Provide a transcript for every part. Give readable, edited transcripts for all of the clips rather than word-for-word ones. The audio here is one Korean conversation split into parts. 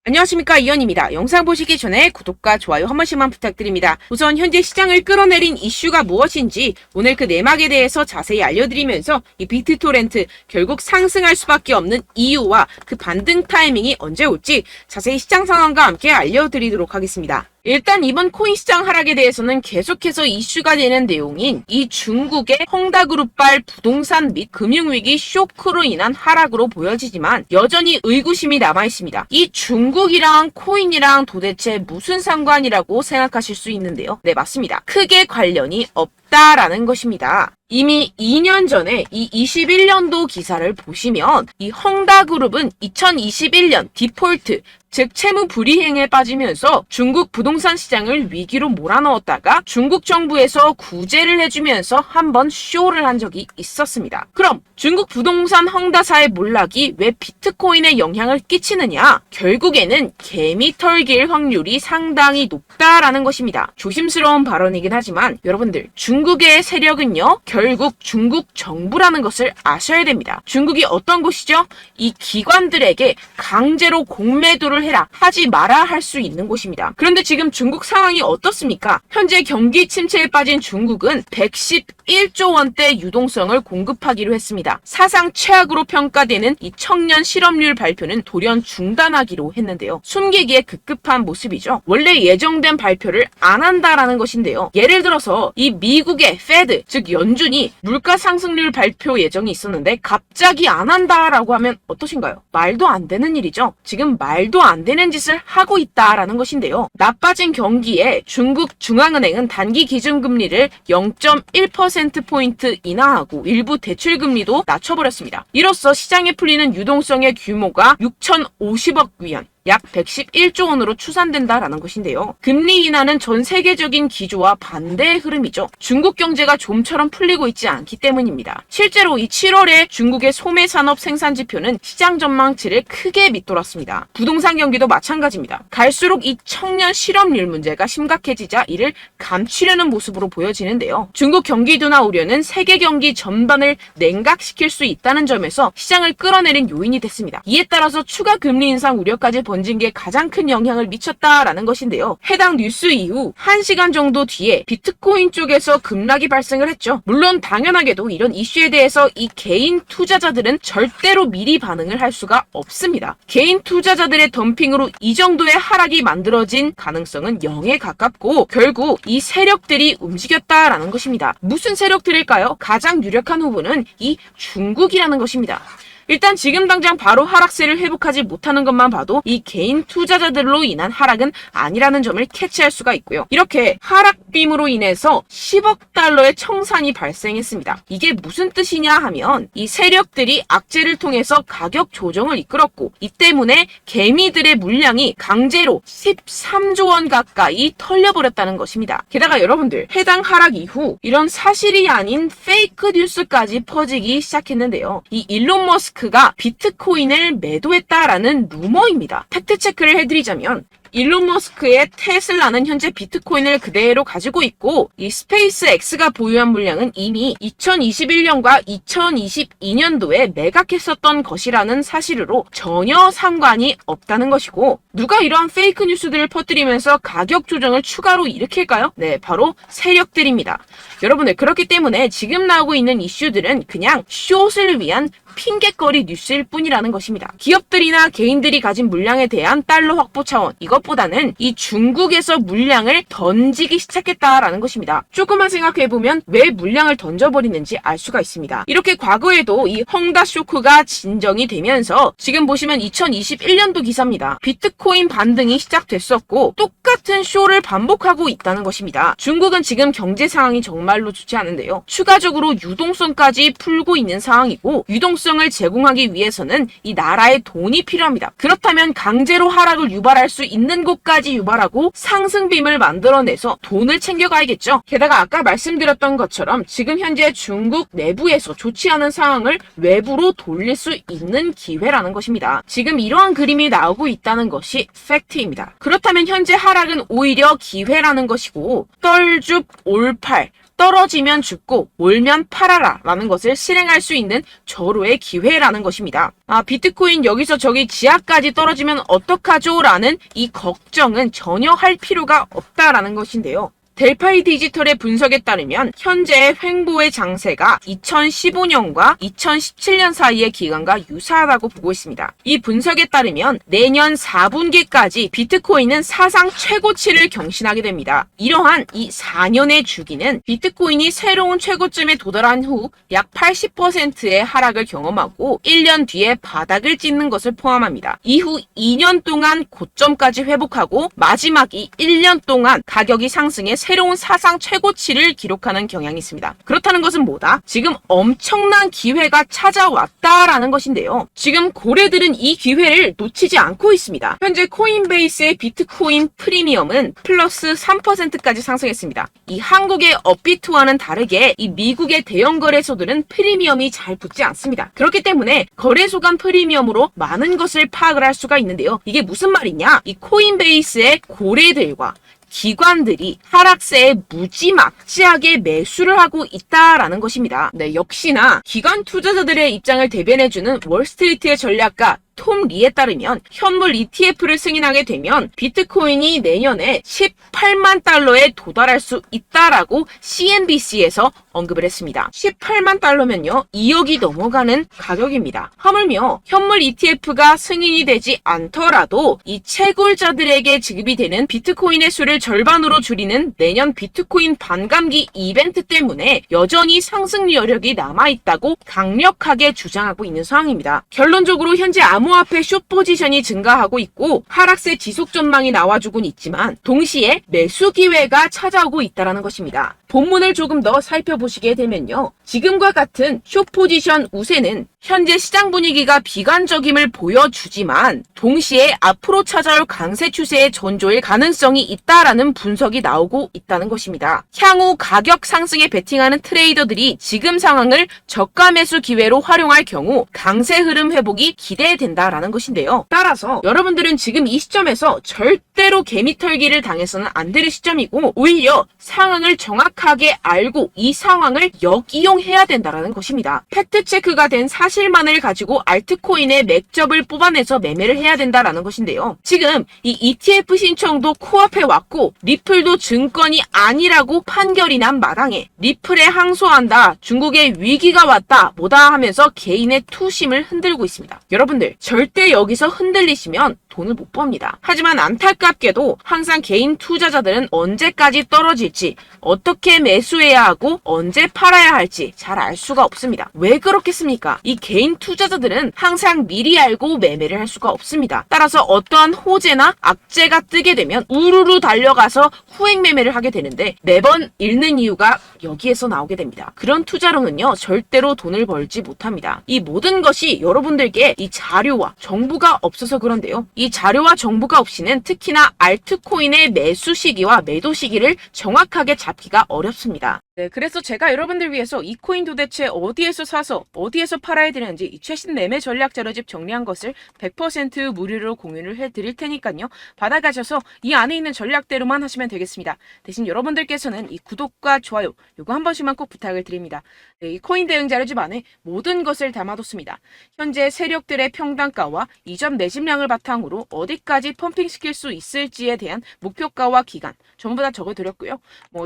안녕하십니까, 이현입니다. 영상 보시기 전에 구독과 좋아요 한 번씩만 부탁드립니다. 우선 현재 시장을 끌어내린 이슈가 무엇인지 오늘 그 내막에 대해서 자세히 알려드리면서 이 비트토렌트 결국 상승할 수밖에 없는 이유와 그 반등 타이밍이 언제 올지 자세히 시장 상황과 함께 알려드리도록 하겠습니다. 일단 이번 코인 시장 하락에 대해서는 계속해서 이슈가 되는 내용인 이 중국의 헝다그룹발 부동산 및 금융위기 쇼크로 인한 하락으로 보여지지만 여전히 의구심이 남아있습니다. 이 중국이랑 코인이랑 도대체 무슨 상관이라고 생각하실 수 있는데요. 네, 맞습니다. 크게 관련이 없다라는 것입니다. 이미 2년 전에 이 21년도 기사를 보시면 이 헝다그룹은 2021년 디폴트, 즉 채무 불이행에 빠지면서 중국 부동산 시장을 위기로 몰아넣었다가 중국 정부에서 구제를 해주면서 한번 쇼를 한 적이 있었습니다. 그럼 중국 부동산 헝다사의 몰락이 왜 비트코인에 영향을 끼치느냐? 결국에는 개미 털길 확률이 상당히 높다라는 것입니다. 조심스러운 발언이긴 하지만 여러분들, 중국의 세력은요, 결국 중국 정부라는 것을 아셔야 됩니다. 중국이 어떤 곳이죠? 이 기관들에게 강제로 공매도를 해라, 하지 마라 할 수 있는 곳입니다. 그런데 지금 중국 상황이 어떻습니까? 현재 경기 침체에 빠진 중국은 111조 원대 유동성을 공급하기로 했습니다. 사상 최악으로 평가되는 이 청년 실업률 발표는 돌연 중단하기로 했는데요. 숨기기에 급급한 모습이죠. 원래 예정된 발표를 안 한다라는 것인데요. 예를 들어서 이 미국의 페드, 즉 연준이 물가 상승률 발표 예정이 있었는데 갑자기 안 한다라고 하면 어떠신가요? 말도 안 되는 일이죠. 지금 말도 안 되는 짓을 하고 있다라는 것인데요. 나빠진 경기에 중국 중앙은행은 단기 기준금리를 0.1%포인트 인하하고 일부 대출금리도 낮춰버렸습니다. 이로써 시장에 풀리는 유동성의 규모가 6,050억 위안, 약 111조 원으로 추산된다라는 것인데요. 금리 인하는 전 세계적인 기조와 반대의 흐름이죠. 중국 경제가 좀처럼 풀리고 있지 않기 때문입니다. 실제로 이 7월에 중국의 소매 산업 생산 지표는 시장 전망치를 크게 밑돌았습니다. 부동산 경기도 마찬가지입니다. 갈수록 이 청년 실업률 문제가 심각해지자 이를 감추려는 모습으로 보여지는데요. 중국 경기 둔화 우려는 세계 경기 전반을 냉각시킬 수 있다는 점에서 시장을 끌어내린 요인이 됐습니다. 이에 따라서 추가 금리 인상 우려까지 번진 게 가장 큰 영향을 미쳤다라는 것인데요. 해당 뉴스 이후 1시간 정도 뒤에 비트코인 쪽에서 급락이 발생을 했죠. 물론 당연하게도 이런 이슈에 대해서 이 개인 투자자들은 절대로 미리 반응을 할 수가 없습니다. 개인 투자자들의 덤핑으로 이 정도의 하락이 만들어진 가능성은 0에 가깝고 결국 이 세력들이 움직였다라는 것입니다. 무슨 세력들일까요? 가장 유력한 후보는 이 중국이라는 것입니다. 일단 지금 당장 바로 하락세를 회복하지 못하는 것만 봐도 이 개인 투자자들로 인한 하락은 아니라는 점을 캐치할 수가 있고요. 이렇게 하락빔으로 인해서 10억 달러의 청산이 발생했습니다. 이게 무슨 뜻이냐 하면 이 세력들이 악재를 통해서 가격 조정을 이끌었고 이 때문에 개미들의 물량이 강제로 13조 원 가까이 털려버렸다는 것입니다. 게다가 여러분들, 해당 하락 이후 이런 사실이 아닌 페이크 뉴스까지 퍼지기 시작했는데요. 이 일론 머스크가 비트코인을 매도했다라는 루머입니다. 팩트체크를 해드리자면 일론 머스크의 테슬라는 현재 비트코인을 그대로 가지고 있고 이 스페이스X가 보유한 물량은 이미 2021년과 2022년도에 매각했었던 것이라는 사실로 전혀 상관이 없다는 것이고, 누가 이러한 페이크 뉴스들을 퍼뜨리면서 가격 조정을 추가로 일으킬까요? 네, 바로 세력들입니다. 여러분들, 그렇기 때문에 지금 나오고 있는 이슈들은 그냥 숏을 위한 핑계거리 뉴스일 뿐이라는 것입니다. 기업들이나 개인들이 가진 물량에 대한 달러 확보 차원, 이것보다는 이 중국에서 물량을 던지기 시작했다라는 것입니다. 조금만 생각해보면 왜 물량을 던져버리는지 알 수가 있습니다. 이렇게 과거에도 이 헝다 쇼크가 진정이 되면서 지금 보시면 2021년도 기사입니다. 비트코인 반등이 시작됐었고 똑같은 쇼를 반복하고 있다는 것입니다. 중국은 지금 경제 상황이 정말로 좋지 않은데요. 추가적으로 유동성까지 풀고 있는 상황이고, 유동성을 제공하기 위해서는 이 나라의 돈이 필요합니다. 그렇다면 강제로 하락을 유발할 수 있는 곳까지 유발하고 상승빔을 만들어내서 돈을 챙겨가야겠죠. 게다가 아까 말씀드렸던 것처럼 지금 현재 중국 내부에서 좋지 않은 상황을 외부로 돌릴 수 있는 기회라는 것입니다. 지금 이러한 그림이 나오고 있다는 것이 팩트입니다. 그렇다면 현재 하락은 오히려 기회라는 것이고, 떨줍 올팔, 떨어지면 죽고 올면 팔아라 라는 것을 실행할 수 있는 절호의 기회라는 것입니다. 비트코인 여기서 저기 지하까지 떨어지면 어떡하죠? 라는 이 걱정은 전혀 할 필요가 없다라는 것인데요. 델파이 디지털의 분석에 따르면 현재의 횡보의 장세가 2015년과 2017년 사이의 기간과 유사하다고 보고 있습니다. 이 분석에 따르면 내년 4분기까지 비트코인은 사상 최고치를 경신하게 됩니다. 이러한 이 4년의 주기는 비트코인이 새로운 최고점에 도달한 후 약 80%의 하락을 경험하고 1년 뒤에 바닥을 찍는 것을 포함합니다. 이후 2년 동안 고점까지 회복하고 마지막 이 1년 동안 가격이 상승해 새로운 사상 최고치를 기록하는 경향이 있습니다. 그렇다는 것은 뭐다? 지금 엄청난 기회가 찾아왔다라는 것인데요. 지금 고래들은 이 기회를 놓치지 않고 있습니다. 현재 코인베이스의 비트코인 프리미엄은 플러스 3%까지 상승했습니다. 이 한국의 업비트와는 다르게 이 미국의 대형 거래소들은 프리미엄이 잘 붙지 않습니다. 그렇기 때문에 거래소 간 프리미엄으로 많은 것을 파악을 할 수가 있는데요. 이게 무슨 말이냐? 이 코인베이스의 고래들과 기관들이 하락세에 무지막지하게 매수를 하고 있다라는 것입니다. 네, 역시나 기관 투자자들의 입장을 대변해주는 월스트리트의 전략가 톰 리에 따르면 현물 ETF를 승인하게 되면 비트코인이 내년에 18만 달러에 도달할 수 있다라고 CNBC에서 언급을 했습니다. 18만 달러면요 2억이 넘어가는 가격입니다. 하물며 현물 ETF가 승인이 되지 않더라도 이 채굴자들에게 지급이 되는 비트코인의 수를 절반으로 줄이는 내년 비트코인 반감기 이벤트 때문에 여전히 상승 여력이 남아있다고 강력하게 주장하고 있는 상황입니다. 결론적으로 현재 암호화폐 숏 포지션이 증가하고 있고 하락세 지속 전망이 나와주곤 있지만 동시에 매수 기회가 찾아오고 있다는 것입니다. 본문을 조금 더 살펴보시게 되면요. 지금과 같은 숏 포지션 우세는 현재 시장 분위기가 비관적임을 보여주지만 동시에 앞으로 찾아올 강세 추세의 전조일 가능성이 있다라는 분석이 나오고 있다는 것입니다. 향후 가격 상승에 베팅하는 트레이더들이 지금 상황을 저가 매수 기회로 활용할 경우 강세 흐름 회복이 기대된다라는 것인데요. 따라서 여러분들은 지금 이 시점에서 절대로 개미털기를 당해서는 안 될 시점이고 오히려 상황을 정확하게 알고 이 상황을 역이용해야 된다라는 것입니다. 팩트체크가 된 사실만을 가지고 알트코인의 맥접을 뽑아내서 매매를 해야 된다라는 것인데요. 지금 이 ETF 신청도 코앞에 왔고 리플도 증권이 아니라고 판결이 난 마당에 리플에 항소한다, 중국의 위기가 왔다 뭐다 하면서 개인의 투심을 흔들고 있습니다. 여러분들 절대 여기서 흔들리시면 돈을 못 법니다. 하지만 안타깝게도 항상 개인 투자자들은 언제까지 떨어질지, 어떻게 매수해야 하고 언제 팔아야 할지 잘 알 수가 없습니다. 왜 그렇겠습니까? 이 개인 투자자들은 항상 미리 알고 매매를 할 수가 없습니다. 따라서 어떠한 호재나 악재가 뜨게 되면 우르르 달려가서 후행 매매를 하게 되는데 매번 잃는 이유가 여기에서 나오게 됩니다. 그런 투자로는요 절대로 돈을 벌지 못합니다. 이 모든 것이 여러분들께 이 자료와 정보가 없어서 그런데요. 이 자료와 정보가 없이는 특히나 알트코인의 매수 시기와 매도 시기를 정확하게 잡기가 어렵습니다. 네, 그래서 제가 여러분들 위해서 이 코인 도대체 어디에서 사서 어디에서 팔아야 되는지 이 최신 매매 전략 자료집 정리한 것을 100% 무료로 공유를 해드릴 테니까요. 받아가셔서 이 안에 있는 전략대로만 하시면 되겠습니다. 대신 여러분들께서는 이 구독과 좋아요 요거 한 번씩만 꼭 부탁을 드립니다. 네, 이 코인 대응 자료집 안에 모든 것을 담아뒀습니다. 현재 세력들의 평단가와 이전 매집량을 바탕으로 어디까지 펌핑시킬 수 있을지에 대한 목표가와 기간 전부 다 적어드렸고요.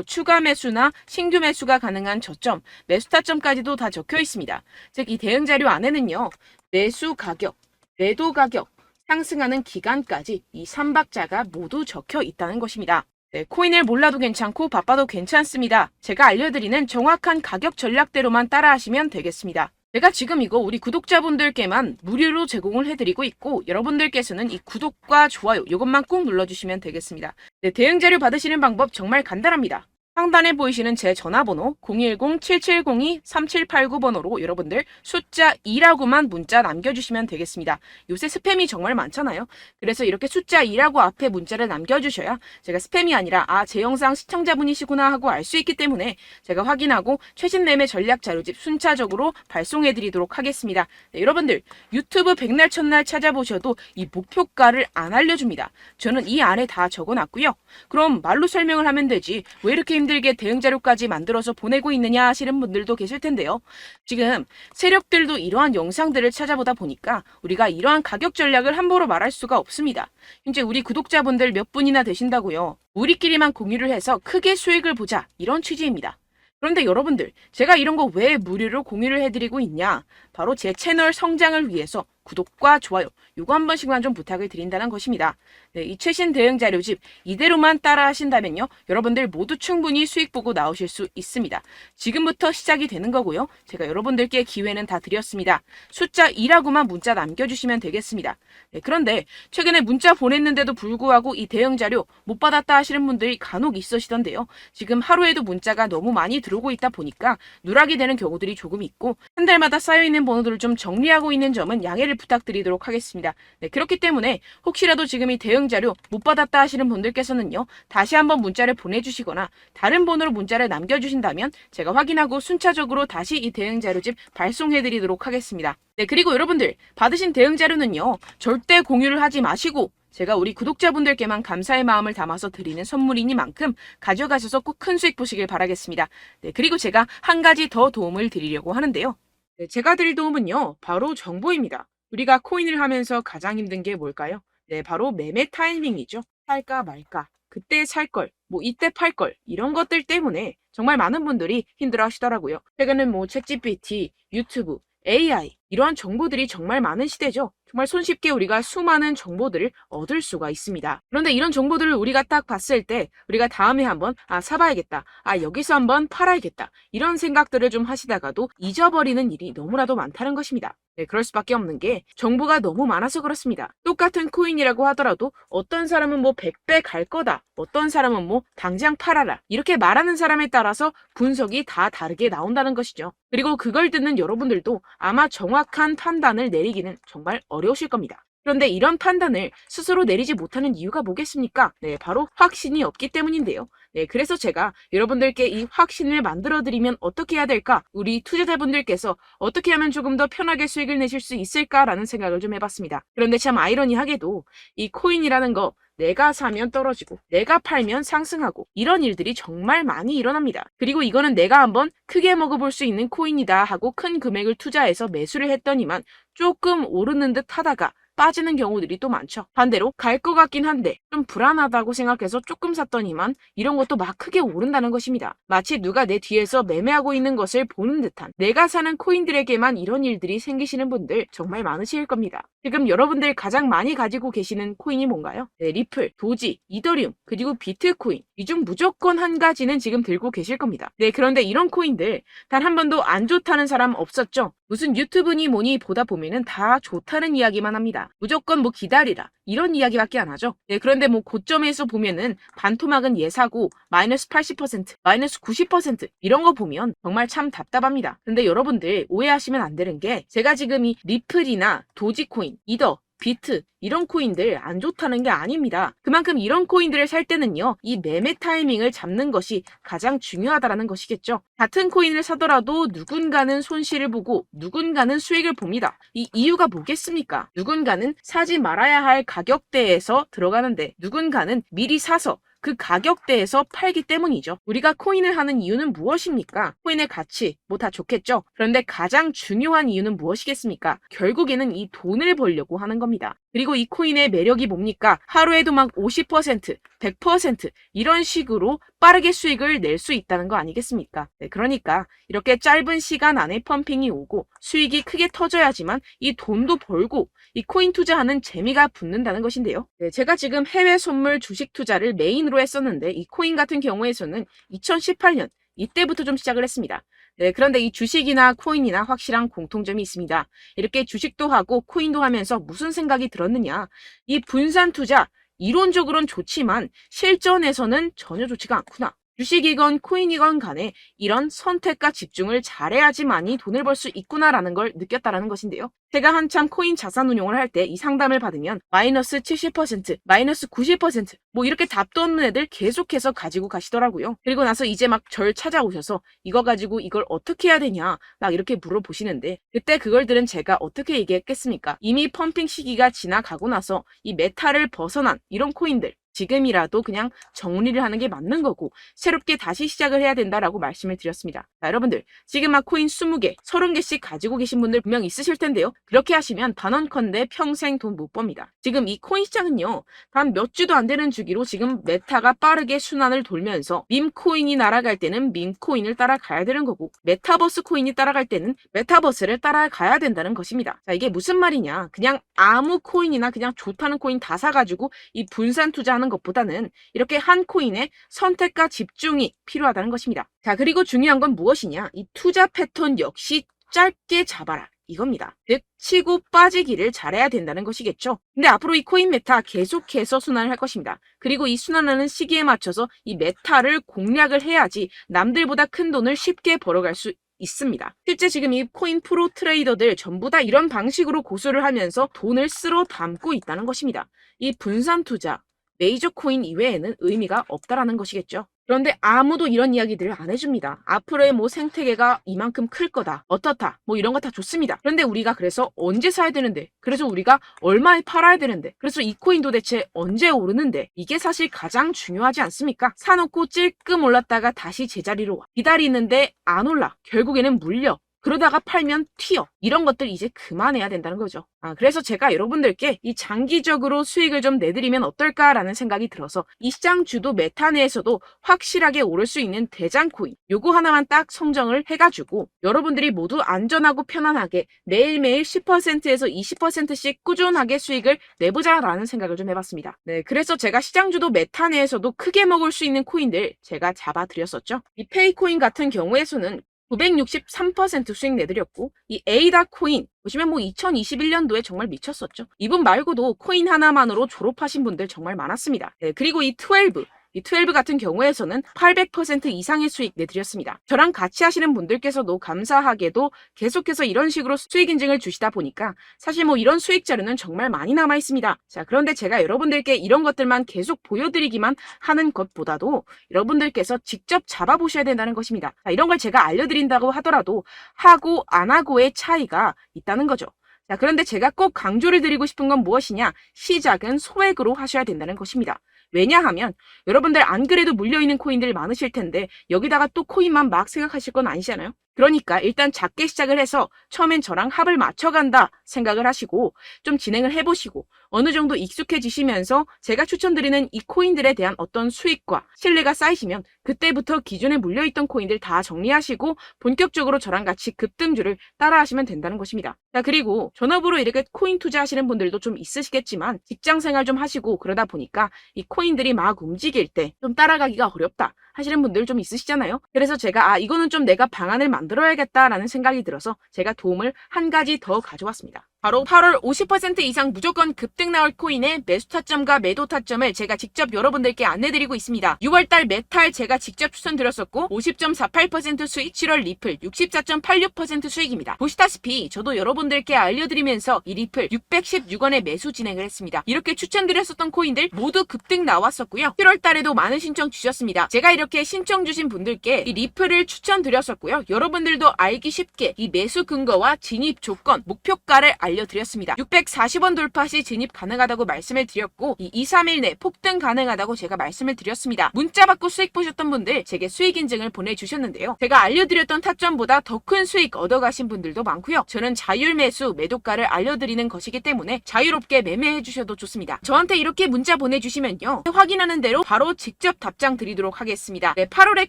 추가 매수나 신규 매수가 가능한 저점, 매수 타점까지도 다 적혀 있습니다. 즉 이 대응 자료 안에는요. 매수 가격, 매도 가격, 상승하는 기간까지 이 3박자가 모두 적혀 있다는 것입니다. 네, 코인을 몰라도 괜찮고 바빠도 괜찮습니다. 제가 알려드리는 정확한 가격 전략대로만 따라하시면 되겠습니다. 제가 지금 이거 우리 구독자분들께만 무료로 제공을 해드리고 있고 여러분들께서는 이 구독과 좋아요 이것만 꼭 눌러주시면 되겠습니다. 네, 대응 자료 받으시는 방법 정말 간단합니다. 상단에 보이시는 제 전화번호 010-7702-3789번호로 여러분들 숫자 2라고만 문자 남겨주시면 되겠습니다. 요새 스팸이 정말 많잖아요. 그래서 이렇게 숫자 2라고 앞에 문자를 남겨주셔야 제가 스팸이 아니라 제 영상 시청자분이시구나 하고 알 수 있기 때문에 제가 확인하고 최신 매매 전략 자료집 순차적으로 발송해드리도록 하겠습니다. 네, 여러분들 유튜브 백날 첫날 찾아보셔도 이 목표가를 안 알려줍니다. 저는 이 안에 다 적어놨고요. 그럼 말로 설명을 하면 되지 왜 이렇게 힘들게 대응 자료까지 만들어서 보내고 있느냐 하시는 분들도 계실 텐데요. 지금 세력들도 이러한 영상들을 찾아보다 보니까 우리가 이러한 가격 전략을 함부로 말할 수가 없습니다. 현재 우리 구독자분들 몇 분이나 되신다고요. 우리끼리만 공유를 해서 크게 수익을 보자, 이런 취지입니다. 그런데 여러분들, 제가 이런 거 왜 무료로 공유를 해드리고 있냐? 바로 제 채널 성장을 위해서 구독과 좋아요, 요거 한 번씩만 좀 부탁을 드린다는 것입니다. 네, 이 최신 대응 자료집 이대로만 따라 하신다면요, 여러분들 모두 충분히 수익 보고 나오실 수 있습니다. 지금부터 시작이 되는 거고요. 제가 여러분들께 기회는 다 드렸습니다. 숫자 2라고만 문자 남겨주시면 되겠습니다. 네, 그런데 최근에 문자 보냈는데도 불구하고 이 대응 자료 못 받았다 하시는 분들이 간혹 있으시던데요. 지금 하루에도 문자가 너무 많이 들어오고 있다 보니까 누락이 되는 경우들이 조금 있고, 한 달마다 쌓여있는 번호들을 좀 정리하고 있는 점은 양해를 부탁드리도록 하겠습니다. 네, 그렇기 때문에 혹시라도 지금 이 대응 자료 못 받았다 하시는 분들께서는요, 다시 한번 문자를 보내주시거나 다른 번호로 문자를 남겨주신다면 제가 확인하고 순차적으로 다시 이 대응 자료집 발송해드리도록 하겠습니다. 네, 그리고 여러분들 받으신 대응 자료는요, 절대 공유를 하지 마시고 제가 우리 구독자분들께만 감사의 마음을 담아서 드리는 선물이니만큼 가져가셔서 꼭 큰 수익 보시길 바라겠습니다. 네, 그리고 제가 한 가지 더 도움을 드리려고 하는데요. 네, 제가 드릴 도움은요, 바로 정보입니다. 우리가 코인을 하면서 가장 힘든 게 뭘까요? 네, 바로 매매 타이밍이죠. 살까 말까, 그때 살 걸, 뭐 이때 팔 걸, 이런 것들 때문에 정말 많은 분들이 힘들어 하시더라고요. 최근은 뭐 챗GPT, 유튜브, AI, 이러한 정보들이 정말 많은 시대죠. 정말 손쉽게 우리가 수많은 정보들을 얻을 수가 있습니다. 그런데 이런 정보들을 우리가 딱 봤을 때 우리가 다음에 한번 사봐야겠다, 여기서 한번 팔아야겠다, 이런 생각들을 좀 하시다가도 잊어버리는 일이 너무나도 많다는 것입니다. 네, 그럴 수밖에 없는 게 정보가 너무 많아서 그렇습니다. 똑같은 코인이라고 하더라도 어떤 사람은 뭐 100배 갈 거다, 어떤 사람은 뭐 당장 팔아라, 이렇게 말하는 사람에 따라서 분석이 다 다르게 나온다는 것이죠. 그리고 그걸 듣는 여러분들도 아마 정확한 판단을 내리기는 정말 어려우실 겁니다. 그런데 이런 판단을 스스로 내리지 못하는 이유가 뭐겠습니까? 네, 바로 확신이 없기 때문인데요. 네, 그래서 제가 여러분들께 이 확신을 만들어드리면 어떻게 해야 될까? 우리 투자자분들께서 어떻게 하면 조금 더 편하게 수익을 내실 수 있을까라는 생각을 좀 해봤습니다. 그런데 참 아이러니하게도 이 코인이라는 거, 내가 사면 떨어지고 내가 팔면 상승하고, 이런 일들이 정말 많이 일어납니다. 그리고 이거는 내가 한번 크게 먹어볼 수 있는 코인이다 하고 큰 금액을 투자해서 매수를 했더니만 조금 오르는 듯 하다가 빠지는 경우들이 또 많죠. 반대로 갈 것 같긴 한데 좀 불안하다고 생각해서 조금 샀더니만 이런 것도 막 크게 오른다는 것입니다. 마치 누가 내 뒤에서 매매하고 있는 것을 보는 듯한, 내가 사는 코인들에게만 이런 일들이 생기시는 분들 정말 많으실 겁니다. 지금 여러분들 가장 많이 가지고 계시는 코인이 뭔가요? 네, 리플, 도지, 이더리움, 그리고 비트코인, 이 중 무조건 한 가지는 지금 들고 계실 겁니다. 네, 그런데 이런 코인들 단 한 번도 안 좋다는 사람 없었죠? 무슨 유튜브니 뭐니 보다 보면은 다 좋다는 이야기만 합니다. 무조건 뭐 기다리라, 이런 이야기밖에 안 하죠. 네, 그런데 뭐 고점에서 보면은 반토막은 예사고 마이너스 80%, 마이너스 90% 이런 거 보면 정말 참 답답합니다. 근데 여러분들 오해하시면 안 되는 게, 제가 지금 이 리플이나 도지코인, 이더, 비트, 이런 코인들 안 좋다는 게 아닙니다. 그만큼 이런 코인들을 살 때는요, 이 매매 타이밍을 잡는 것이 가장 중요하다는 것이겠죠. 같은 코인을 사더라도 누군가는 손실을 보고 누군가는 수익을 봅니다. 이 이유가 뭐겠습니까? 누군가는 사지 말아야 할 가격대에서 들어가는데 누군가는 미리 사서 그 가격대에서 팔기 때문이죠. 우리가 코인을 하는 이유는 무엇입니까? 코인의 가치, 뭐 다 좋겠죠. 그런데 가장 중요한 이유는 무엇이겠습니까? 결국에는 이 돈을 벌려고 하는 겁니다. 그리고 이 코인의 매력이 뭡니까? 하루에도 막 50%, 100% 이런 식으로 빠르게 수익을 낼 수 있다는 거 아니겠습니까? 네, 그러니까 이렇게 짧은 시간 안에 펌핑이 오고 수익이 크게 터져야지만 이 돈도 벌고 이 코인 투자하는 재미가 붙는다는 것인데요. 네, 제가 지금 해외 선물 주식 투자를 메인으로 했었는데 이 코인 같은 경우에서는 2018년 이때부터 좀 시작을 했습니다. 네, 그런데 이 주식이나 코인이나 확실한 공통점이 있습니다. 이렇게 주식도 하고 코인도 하면서 무슨 생각이 들었느냐? 이 분산 투자, 이론적으로는 좋지만 실전에서는 전혀 좋지가 않구나. 주식이건 코인이건 간에 이런 선택과 집중을 잘해야지만이 돈을 벌 수 있구나라는 걸 느꼈다라는 것인데요. 제가 한참 코인 자산 운용을 할 때 이 상담을 받으면 마이너스 70%, 마이너스 90% 뭐 이렇게 답도 없는 애들 계속해서 가지고 가시더라고요. 그리고 나서 이제 막 절 찾아오셔서 이거 가지고 이걸 어떻게 해야 되냐 막 이렇게 물어보시는데, 그때 그걸 들은 제가 어떻게 얘기했겠습니까? 이미 펌핑 시기가 지나가고 나서 이 메타를 벗어난 이런 코인들, 지금이라도 그냥 정리를 하는 게 맞는 거고 새롭게 다시 시작을 해야 된다라고 말씀을 드렸습니다. 자, 여러분들 지금 막 코인 20개, 30개씩 가지고 계신 분들 분명 있으실 텐데요. 그렇게 하시면 단언컨대 평생 돈 못 법니다. 지금 이 코인 시장은요. 단 몇 주도 안 되는 주기로 지금 메타가 빠르게 순환을 돌면서 밈코인이 날아갈 때는 밈코인을 따라가야 되는 거고 메타버스 코인이 따라갈 때는 메타버스를 따라가야 된다는 것입니다. 자, 이게 무슨 말이냐. 그냥 아무 코인이나 그냥 좋다는 코인 다 사가지고 이 분산 투자하는 것보다는 이렇게 한 코인에 선택과 집중이 필요하다는 것입니다. 자, 그리고 중요한 건 무엇이냐. 이 투자 패턴 역시 짧게 잡아라. 이겁니다. 즉 치고 빠지기를 잘해야 된다는 것이겠죠. 근데 앞으로 이 코인 메타 계속해서 순환을 할 것입니다. 그리고 이 순환하는 시기에 맞춰서 이 메타를 공략을 해야지 남들보다 큰 돈을 쉽게 벌어갈 수 있습니다. 실제 지금 이 코인 프로 트레이더들 전부 다 이런 방식으로 고수를 하면서 돈을 쓸어 담고 있다는 것입니다. 이 분산 투자, 메이저 코인 이외에는 의미가 없다라는 것이겠죠. 그런데 아무도 이런 이야기들을 안 해줍니다. 앞으로의 뭐 생태계가 이만큼 클 거다. 어떻다. 뭐 이런 거 다 좋습니다. 그런데 우리가 그래서 언제 사야 되는데? 그래서 우리가 얼마에 팔아야 되는데? 그래서 이 코인 도대체 언제 오르는데? 이게 사실 가장 중요하지 않습니까? 사놓고 찔끔 올랐다가 다시 제자리로 와. 기다리는데 안 올라. 결국에는 물려. 그러다가 팔면 튀어. 이런 것들 이제 그만해야 된다는 거죠. 그래서 제가 여러분들께 이 장기적으로 수익을 좀 내드리면 어떨까라는 생각이 들어서 이 시장 주도 메타 내에서도 확실하게 오를 수 있는 대장 코인 요거 하나만 딱 선정을 해가지고 여러분들이 모두 안전하고 편안하게 매일매일 10%에서 20%씩 꾸준하게 수익을 내보자라는 생각을 좀 해봤습니다. 네, 그래서 제가 시장 주도 메타 내에서도 크게 먹을 수 있는 코인들 제가 잡아드렸었죠. 이 페이코인 같은 경우에서는 963% 수익 내드렸고 이 에이다 코인 보시면 뭐 2021년도에 정말 미쳤었죠. 이분 말고도 코인 하나만으로 졸업하신 분들 정말 많았습니다. 네, 그리고 이 12 같은 경우에서는 800% 이상의 수익 내드렸습니다. 저랑 같이 하시는 분들께서도 감사하게도 계속해서 이런 식으로 수익 인증을 주시다 보니까 사실 뭐 이런 수익 자료는 정말 많이 남아 있습니다. 자, 그런데 제가 여러분들께 이런 것들만 계속 보여드리기만 하는 것보다도 여러분들께서 직접 잡아보셔야 된다는 것입니다. 자, 이런 걸 제가 알려드린다고 하더라도 하고 안 하고의 차이가 있다는 거죠. 자, 그런데 제가 꼭 강조를 드리고 싶은 건 무엇이냐? 시작은 소액으로 하셔야 된다는 것입니다. 왜냐하면 여러분들 안 그래도 물려있는 코인들 많으실 텐데 여기다가 또 코인만 막 생각하실 건 아니잖아요. 그러니까 일단 작게 시작을 해서 처음엔 저랑 합을 맞춰간다 생각을 하시고 좀 진행을 해보시고 어느 정도 익숙해지시면서 제가 추천드리는 이 코인들에 대한 어떤 수익과 신뢰가 쌓이시면 그때부터 기존에 물려있던 코인들 다 정리하시고 본격적으로 저랑 같이 급등주를 따라하시면 된다는 것입니다. 자, 그리고 전업으로 이렇게 코인 투자하시는 분들도 좀 있으시겠지만 직장생활 좀 하시고 그러다 보니까 이 코인들이 막 움직일 때 좀 따라가기가 어렵다 하시는 분들 좀 있으시잖아요. 그래서 제가 이거는 좀 내가 방안을 만들어야겠다라는 생각이 들어서 제가 도움을 한 가지 더 가져왔습니다. 바로 8월 50% 이상 무조건 급등 나올 코인의 매수 타점과 매도 타점을 제가 직접 여러분들께 안내드리고 있습니다. 6월달 메탈 제가 직접 추천드렸었고 50.48% 수익, 7월 리플 64.86% 수익입니다. 보시다시피 저도 여러분들께 알려드리면서 이 리플 616원에 매수 진행을 했습니다. 이렇게 추천드렸었던 코인들 모두 급등 나왔었고요. 7월달에도 많은 신청 주셨습니다. 제가 이렇게 신청 주신 분들께 이 리플을 추천드렸었고요. 여러분들도 알기 쉽게 이 매수 근거와 진입 조건, 목표가를 알려드렸습니다. 640원 돌파 시 진입 가능하다고 말씀을 드렸고 이 2, 3일 내 폭등 가능하다고 제가 말씀을 드렸습니다. 문자 받고 수익 보셨던 분들 제게 수익 인증을 보내주셨는데요. 제가 알려드렸던 타점보다 더 큰 수익 얻어가신 분들도 많고요. 저는 자율 매수 매도가를 알려드리는 것이기 때문에 자유롭게 매매해 주셔도 좋습니다. 저한테 이렇게 문자 보내주시면요. 확인하는 대로 바로 직접 답장 드리도록 하겠습니다. 네, 8월의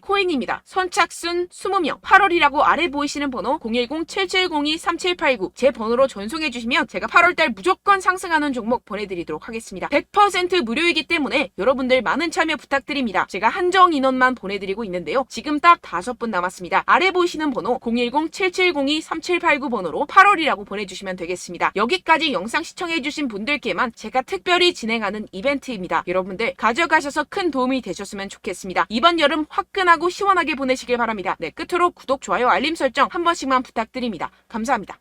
코인입니다. 선착순 20명 8월이라고 아래 보이시는 번호 010-7702-3789 제 번호로 전송해 주시면 제가 8월달 무조건 상승하는 종목 보내드리도록 하겠습니다. 100% 무료이기 때문에 여러분들 많은 참여 부탁드립니다. 제가 한정 인원만 보내드리고 있는데요. 지금 딱 5분 남았습니다. 아래 보이시는 번호 010-7702-3789 번호로 8월이라고 보내주시면 되겠습니다. 여기까지 영상 시청해주신 분들께만 제가 특별히 진행하는 이벤트입니다. 여러분들 가져가셔서 큰 도움이 되셨으면 좋겠습니다. 이번 여름 화끈하고 시원하게 보내시길 바랍니다. 네, 끝으로 구독, 좋아요, 알림 설정 한 번씩만 부탁드립니다. 감사합니다.